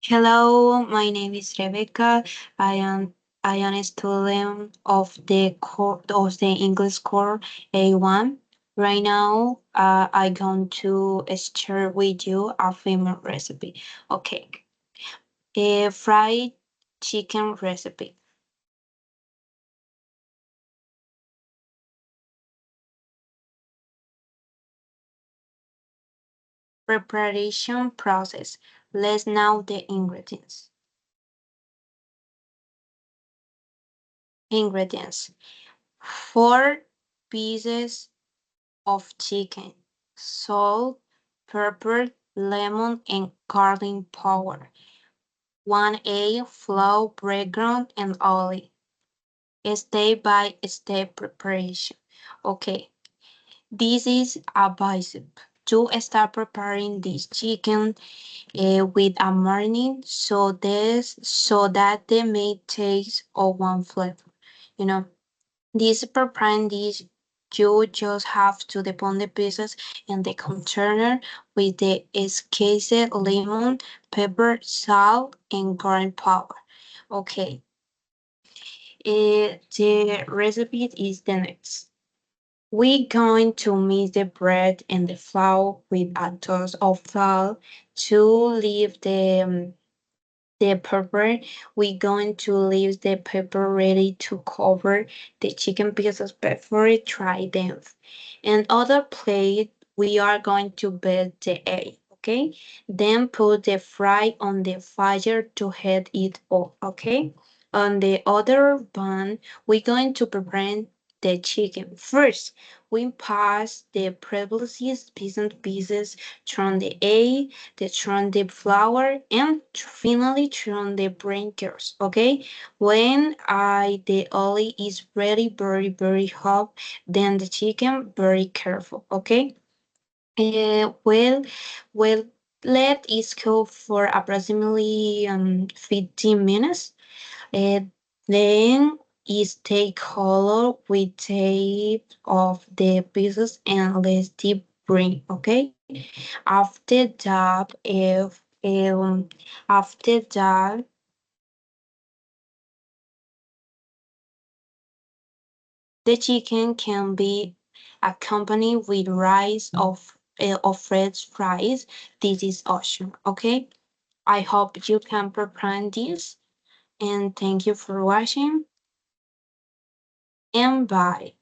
Hello, my name is Rebecca. I am I am a student of the English core A1. Right now, I'm going to share with you a famous recipe. Okay, a fried chicken recipe. Preparation process. Let's know the ingredients. Ingredients: 4 pieces of chicken, salt, pepper, lemon, and garlic powder. 1 egg, flour, breadcrumb, and oil. Step by step preparation. Okay, this is a bicep. To start preparing this chicken with a marinade so that the meat takes all one flavor. You know, this preparing dish, you just have to dip the pieces in the container with the squeezed lemon, pepper, salt, and garlic powder. Okay, the recipe is the next. We're going to mix the bread and the flour with a toast of flour to leave the pepper. We're going to leave the pepper ready to cover the chicken pieces before it dry them. And other plate, we are going to beat the egg. Okay, then put the fry on the fire to heat it up. Okay, on the other pan, we're going to prepare the chicken. First, we pass the previously seasoned pieces from the egg, from the flour, and finally from the breakers. Okay, when the oil is ready, very hot, then the chicken very careful. Okay, well, well, let it cook for approximately 15 minutes. Uh, then is take color with tape of the pieces and let it bring. Okay, after that, if after that, the chicken can be accompanied with rice of French fries. This is awesome. Okay, I hope you can prepare this, and thank you for watching. And bye.